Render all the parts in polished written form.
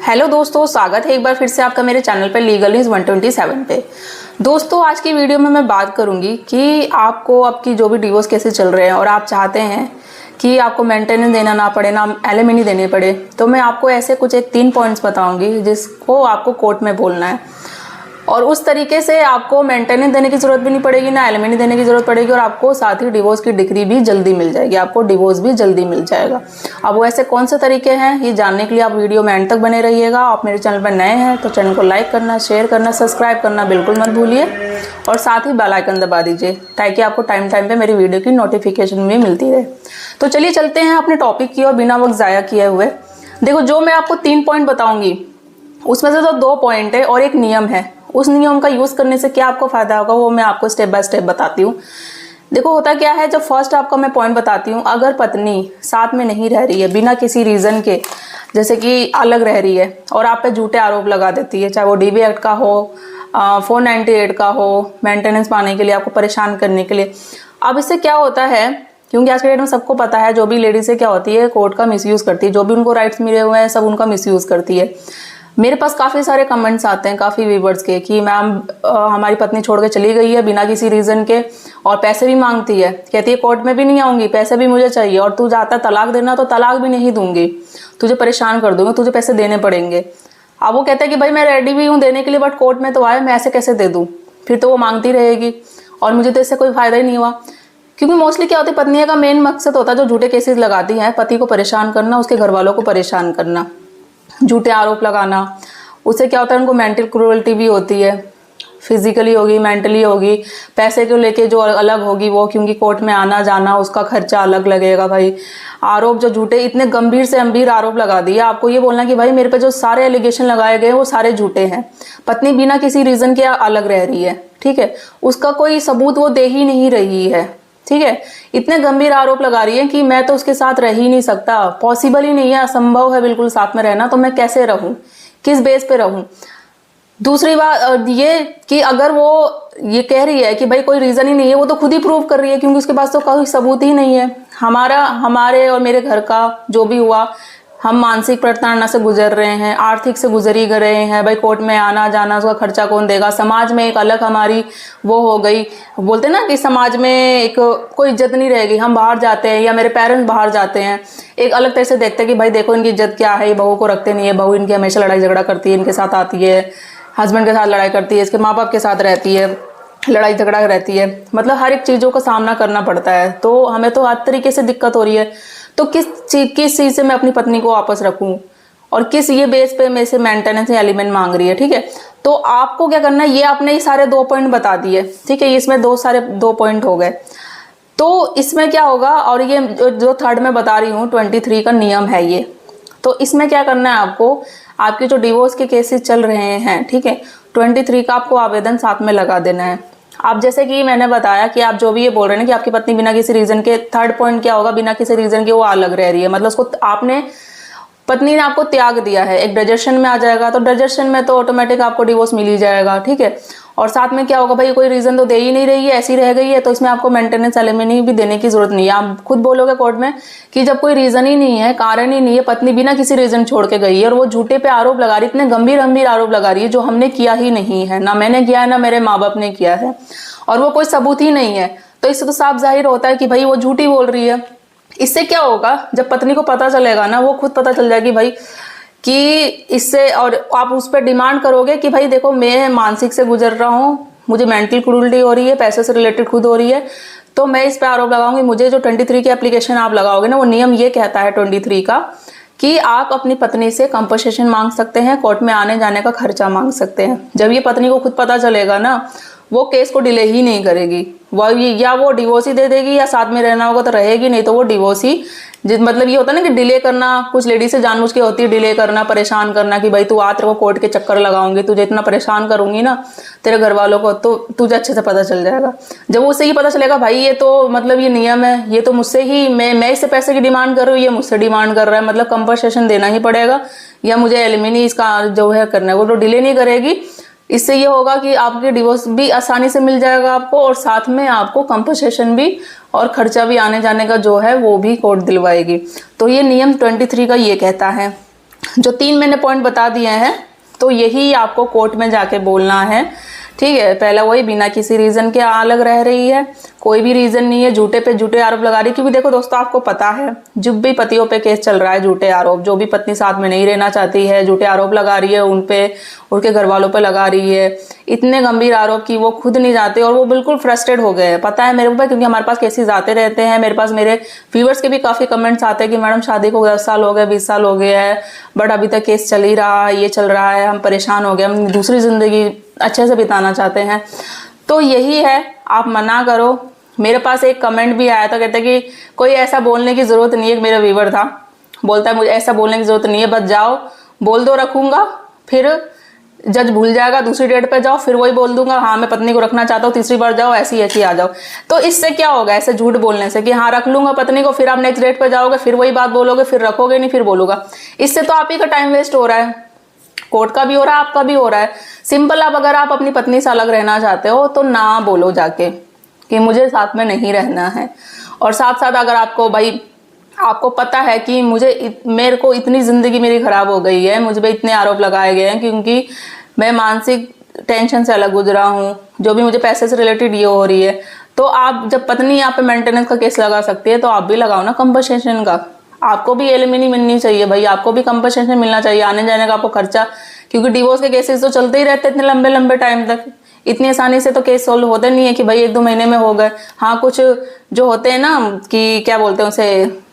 Hello दोस्तों, स्वागत है एक बार फिर से आपका मेरे चैनल पर लीगल न्यूज़ 127 पे। दोस्तों, आज की वीडियो में मैं बात करूंगी कि आपको आपकी जो भी डिवोर्स केसेस चल रहे हैं और आप चाहते हैं कि आपको मेंटेनेंस देना ना पड़े, ना एलिमनी देने पड़े, तो मैं आपको ऐसे कुछ 3 पॉइंट्स बताऊंगी जिसको आपको कोर्ट में बोलना है और उस तरीके से आपको मेंटेनेंस देने की जरूरत भी नहीं पड़ेगी, ना एलिमनी देने की जरूरत पड़ेगी और आपको साथ ही डिवोर्स की डिग्री भी जल्दी मिल जाएगी, आपको डिवोर्स भी जल्दी मिल जाएगा। अब वो ऐसे कौन से तरीके हैं ये जानने के लिए आप वीडियो में एंड तक बने रहिएगा। आप मेरे चैनल पर नए हैं तो चैनल को लाइक करना, शेयर करना, सब्सक्राइब करना बिल्कुल मत भूलिए और साथ ही बेल आइकन दबा दीजिए ताकि आपको टाइम टाइम पे मेरी वीडियो की नोटिफिकेशन भी मिलती रहे। तो चलिए चलते हैं अपने टॉपिक की और बिना वक्त ज़ाया किए हुए। देखो, जो मैं आपको 3 पॉइंट बताऊंगी उसमें से तो 2 पॉइंट है और एक नियम है। उस नियम का यूज करने से क्या आपको फायदा होगा वो मैं आपको स्टेप बाय स्टेप बताती हूँ। देखो, होता क्या है, जब फर्स्ट आपका मैं पॉइंट बताती हूँ, अगर पत्नी साथ में नहीं रह रही है बिना किसी रीजन के, जैसे कि अलग रह रही है और आप पे झूठे आरोप लगा देती है, चाहे वो DV एक्ट का हो, 498 का हो, मेंटेनेंस पाने के लिए, आपको परेशान करने के लिए। अब इससे क्या होता है, क्योंकि आज के डेट में सबको पता है जो भी लेडीज से क्या होती है, कोर्ट का मिसयूज करती है, जो भी उनको राइट्स मिले हुए हैं सब उनका मिसयूज करती है। मेरे पास काफ़ी सारे कमेंट्स आते हैं काफ़ी व्यूवर्स के कि मैम हमारी पत्नी छोड़ के चली गई है बिना किसी रीज़न के और पैसे भी मांगती है, कहती है कोर्ट में भी नहीं आऊँगी, पैसे भी मुझे चाहिए, और तू जाता तलाक देना तो तलाक भी नहीं दूंगी, तुझे परेशान कर दूंगी, तुझे पैसे देने पड़ेंगे। अब वो कहता है कि भाई मैं रेडी भी हूँ देने के लिए, बट कोर्ट में तो आए, मैं ऐसे कैसे दे दूँ, फिर तो वो मांगती रहेगी और मुझे तो इससे कोई फ़ायदा ही नहीं हुआ। क्योंकि मोस्टली क्या होती है, पत्नी का मेन मकसद होता है जो झूठे केसेस लगाती हैं, पति को परेशान करना, उसके घर वालों को परेशान करना, झूठे आरोप लगाना। उससे क्या होता है, उनको मेंटल क्रूरल्टी भी होती है, फिजिकली होगी, मेंटली होगी, पैसे को लेके जो अलग होगी वो, क्योंकि कोर्ट में आना जाना उसका खर्चा अलग लगेगा। भाई आरोप जो झूठे, इतने गंभीर से गंभीर आरोप लगा दिए, आपको ये बोलना कि भाई मेरे पे जो सारे एलिगेशन लगाए गए वो सारे झूठे हैं, पत्नी बिना किसी रीजन के अलग रह रही है, ठीक है, उसका कोई सबूत वो दे ही नहीं रही है, ठीक है, इतने गंभीर आरोप लगा रही है कि मैं तो उसके साथ रह ही नहीं सकता, पॉसिबल ही नहीं है, असंभव है बिल्कुल साथ में रहना, तो मैं कैसे रहूं, किस बेस पे रहूं। दूसरी बात ये कि अगर वो ये कह रही है कि भाई कोई रीजन ही नहीं है, वो तो खुद ही प्रूव कर रही है क्योंकि उसके पास तो कोई सबूत ही नहीं है। हमारे और मेरे घर का जो भी हुआ, हम मानसिक प्रताड़ना से गुजर रहे हैं, आर्थिक से गुजर ही रहे हैं, भाई कोर्ट में आना जाना उसका खर्चा कौन देगा, समाज में एक अलग हमारी वो हो गई, बोलते ना कि समाज में एक कोई इज्जत नहीं रहेगी। हम बाहर जाते हैं या मेरे पेरेंट्स बाहर जाते हैं, एक अलग तरह से देखते हैं कि भाई देखो इनकी इज्जत क्या है, ये बहू को रखते नहीं है, बहू इनकी हमेशा लड़ाई झगड़ा करती है, इनके साथ आती है, हस्बैंड के साथ लड़ाई करती है, इसके माँ बाप के साथ रहती है, लड़ाई झगड़ा रहती है, मतलब हर एक चीज़ों का सामना करना पड़ता है। तो हमें तो हर तरीके से दिक्कत हो रही है, तो किस चीज़ से मैं अपनी पत्नी को वापस रखूं और किस ये बेस पे मेरे से मेंटेनेंस या एलिमेंट मांग रही है, ठीक है। तो आपको क्या करना है, ये आपने ये सारे 2 पॉइंट बता दिए, ठीक है, इसमें 2 पॉइंट हो गए। तो इसमें क्या होगा, और ये जो थर्ड में बता रही हूँ 23 का नियम है ये, तो इसमें क्या करना है आपको, आपके जो डिवोर्स के केसेस चल रहे हैं, ठीक है, 23 का आपको आवेदन साथ में लगा देना है। आप जैसे कि मैंने बताया कि आप जो भी ये बोल रहे हैं कि आपकी पत्नी बिना किसी रीजन के, थर्ड पॉइंट क्या होगा, बिना किसी रीजन के वो अलग रह रही है, मतलब उसको पत्नी ने आपको त्याग दिया है, एक डिजर्शन में आ जाएगा, तो डिजर्शन में तो ऑटोमेटिक आपको डिवोर्स मिल ही जाएगा, ठीक है। और साथ में क्या होगा, भाई कोई रीजन तो दे ही नहीं रही है, ऐसी रह गई है, तो इसमें आपको मेंटेनेंस एलिमनी भी देने की जरूरत नहीं है। आप खुद बोलोगे कोर्ट में कि जब कोई रीजन ही नहीं है, कारण ही नहीं है, पत्नी बिना किसी रीजन छोड़ के गई है और वो झूठे पे आरोप लगा रही है, इतने गंभीर गंभीर आरोप लगा रही है जो हमने किया ही नहीं है, ना मैंने किया है ना मेरे माँ बाप ने किया है, और वो कोई सबूत ही नहीं है, तो इससे तो साफ जाहिर होता है कि भाई वो झूठी बोल रही है। इससे क्या होगा, जब पत्नी को पता चलेगा ना, वो खुद पता चल जाएगी भाई कि इससे, और आप उस पर डिमांड करोगे कि भाई देखो मैं मानसिक से गुजर रहा हूँ, मुझे मेंटल क्रूरल्टी हो रही है, पैसे से रिलेटेड खुद हो रही है, तो मैं इस पे आरोप लगाऊंगी। मुझे जो 23 की एप्लीकेशन आप लगाओगे ना, वो नियम ये कहता है 23 का कि आप अपनी पत्नी से कंपनसेशन मांग सकते हैं, कोर्ट में आने जाने का खर्चा मांग सकते हैं। जब ये पत्नी को खुद पता चलेगा ना, वो केस को डिले ही नहीं करेगी, या वो डिवोर्स ही दे देगी, या साथ में रहना होगा तो रहेगी, नहीं तो वो डिवोर्स ही, मतलब ये होता है ना कि डिले करना, कुछ लेडीज से जानबूझ के होती है डिले करना, परेशान करना कि भाई तू आ, तेरे को कोर्ट के चक्कर लगाऊंगी, तुझे इतना परेशान करूंगी ना तेरे घर वालों को, तो तुझे अच्छे से पता चल जाएगा। जब उसे ही पता चलेगा भाई ये तो मतलब ये नियम है, ये तो मुझसे ही, मैं इससे पैसे की डिमांड कर रही हूँ, ये मुझसे डिमांड कर रहा है, मतलब कंपनसेशन देना ही पड़ेगा, या मुझे एलिमनी इसका जो है करना है, वो तो डिले नहीं करेगी। इससे ये होगा कि आपके डिवोर्स भी आसानी से मिल जाएगा आपको, और साथ में आपको कंपनसेशन भी और खर्चा भी आने जाने का जो है वो भी कोर्ट दिलवाएगी। तो ये नियम 23 का ये कहता है। जो 3 मैंने पॉइंट बता दिए हैं, तो यही आपको कोर्ट में जाके बोलना है, ठीक है। पहला वही, बिना किसी रीजन के अलग रह रही है, कोई भी रीजन नहीं है, झूठे पे झूठे आरोप लगा रही है। क्योंकि देखो दोस्तों, आपको पता है जब भी पतियों पे केस चल रहा है, झूठे आरोप, जो भी पत्नी साथ में नहीं रहना चाहती है, झूठे आरोप लगा रही है उन पे, उनके घर वालों पे लगा रही है, इतने गंभीर आरोप कि वो खुद नहीं जाते और वो बिल्कुल फ्रस्ट्रेट हो गए हैं। पता है मेरे को, क्योंकि हमारे पास केसेस आते रहते हैं, मेरे पास मेरे व्यूवर्स के भी काफी कमेंट्स आते हैं कि मैडम शादी को 10 साल हो गए, 20 साल हो गए है, बट अभी तक केस चल ही रहा है, ये चल रहा है, हम परेशान हो गए, हम दूसरी जिंदगी अच्छे से बिताना चाहते हैं। तो यही है, आप मना करो। मेरे पास एक कमेंट भी आया था, कहते कि कोई ऐसा बोलने की जरूरत नहीं है, मेरा व्यूवर था, बोलता है मुझे ऐसा बोलने की जरूरत नहीं है, बस जाओ बोल दो रखूंगा, फिर जज भूल जाएगा, दूसरी डेट पे जाओ, फिर वही बोल दूंगा हाँ मैं पत्नी को रखना चाहता हूँ, तीसरी बार जाओ, ऐसी ऐसी आ जाओ। तो इससे क्या होगा, ऐसे झूठ बोलने से कि हाँ रख लूंगा पत्नी को, फिर आप नेक्स्ट डेट पे जाओगे, फिर वही बात बोलोगे, फिर रखोगे नहीं, फिर बोलूंगा। इससे तो आप ही का टाइम वेस्ट हो रहा है, कोर्ट का भी हो रहा है, आपका भी हो रहा है। सिंपल, अब अगर आप अपनी पत्नी से अलग रहना चाहते हो तो ना बोलो जाके कि मुझे साथ में नहीं रहना है। और साथ साथ अगर आपको भाई आपको पता है कि मेरे को इतनी जिंदगी मेरी खराब हो गई है, मुझ पे इतने आरोप लगाए गए हैं क्योंकि मैं मानसिक टेंशन से अलग गुजरा हूँ, जो भी मुझे पैसे से रिलेटेड ये हो रही है, तो आप जब पत्नी यहाँ पे मेंटेनेंस का केस लगा सकती है तो आप भी लगाओ ना कंपनसेशन का। आपको भी एलिमिनी मिलनी चाहिए भाई, आपको भी कंपनसेशन मिलना चाहिए, आने जाने का आपको खर्चा, क्योंकि डिवोर्स के केसेस तो चलते ही रहते हैं इतने लंबे लंबे टाइम तक। इतनी आसानी से तो केस सोल्व होते नहीं है कि भाई 1-2 महीने में हो गए। हाँ, कुछ जो होते हैं ना कि क्या बोलते हैं उसे,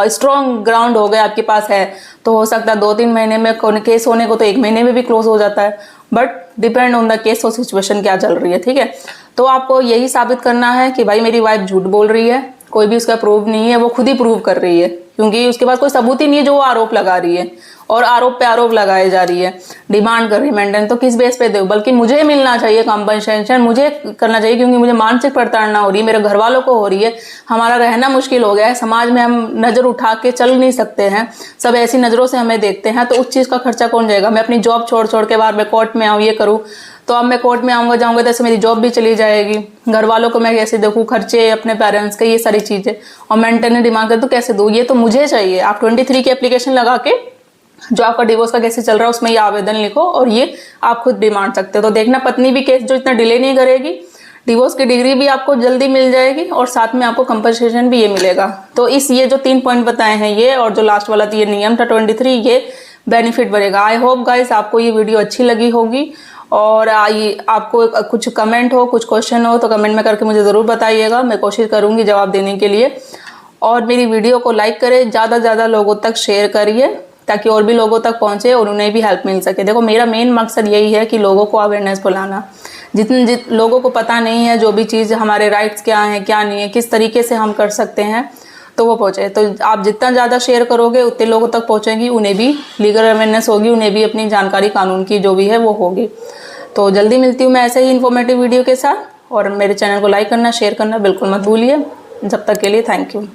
स्ट्रॉन्ग ग्राउंड हो गया आपके पास है, तो हो सकता है 2-3 महीने में, केस होने को तो 1 महीने में भी क्लोज हो जाता है, but depend on the case और सिचुएशन क्या चल रही है, ठीक है। तो आपको यही साबित करना है कि भाई मेरी वाइफ झूठ बोल रही है, कोई भी उसका प्रूव नहीं है, वो खुद ही प्रूव कर रही है, क्योंकि उसके पास कोई सबूत ही नहीं है जो वो आरोप लगा रही है, और आरोप पे आरोप लगाए जा रही है, डिमांड कर रही है मेंटेन, तो किस बेस पे दो, बल्कि मुझे मिलना चाहिए कंपनसेशन, मुझे करना चाहिए, क्योंकि मुझे मानसिक प्रताड़ना हो रही है, मेरे घर वालों को हो रही है, हमारा रहना मुश्किल हो गया है, समाज में हम नजर उठा के चल नहीं सकते हैं, सब ऐसी नजरों से हमें देखते हैं, तो उस चीज का खर्चा कौन जाएगा। मैं अपनी जॉब छोड़ छोड़ के बार मैं कोर्ट में आऊँ, ये करूँ, तो अब मैं कोर्ट में आऊंगा जाऊंगा तो ऐसे मेरी जॉब भी चली जाएगी, घर वालों को मैं कैसे देखूं, खर्चे अपने पेरेंट्स के, ये सारी चीजें, और मेंटेनेंस डिमांड कर तो कैसे दूं, ये तो मुझे चाहिए। आप 23 की एप्लीकेशन लगा के जो आपका डिवोर्स का केस चल रहा है उसमें ये आवेदन लिखो, और ये आप खुद डिमांड सकते हो। तो देखना, पत्नी भी केस जो इतना डिले नहीं करेगी, डिवोर्स की डिग्री भी आपको जल्दी मिल जाएगी, और साथ में आपको कंपनसेशन भी ये मिलेगा। तो ये जो 3 पॉइंट बताए हैं ये, और जो लास्ट वाला ये नियम था 23, ये बेनिफिट बढ़ेगा। आई होप गाइस आपको ये वीडियो अच्छी लगी होगी, और आपको कुछ कमेंट हो, कुछ क्वेश्चन हो तो कमेंट में करके मुझे ज़रूर बताइएगा, मैं कोशिश करूँगी जवाब देने के लिए। और मेरी वीडियो को लाइक करें, ज़्यादा से ज़्यादा लोगों तक शेयर करिए, ताकि और भी लोगों तक पहुँचे और उन्हें भी हेल्प मिल सके। देखो, मेरा मेन मकसद यही है कि लोगों को अवेयरनेस फैलाना। जितने लोगों को पता नहीं है जो भी चीज़, हमारे राइट्स क्या हैं क्या नहीं है, किस तरीके से हम कर सकते हैं, तो वो पहुँचे। तो आप जितना ज़्यादा शेयर करोगे उतने लोगों तक पहुँचेंगी, उन्हें भी लीगल अवेयरनेस होगी, उन्हें भी अपनी जानकारी कानून की जो भी है वो होगी। तो जल्दी मिलती हूँ मैं ऐसे ही इन्फॉर्मेटिव वीडियो के साथ, और मेरे चैनल को लाइक करना, शेयर करना बिल्कुल मत भूलिए। जब तक के लिए थैंक यू।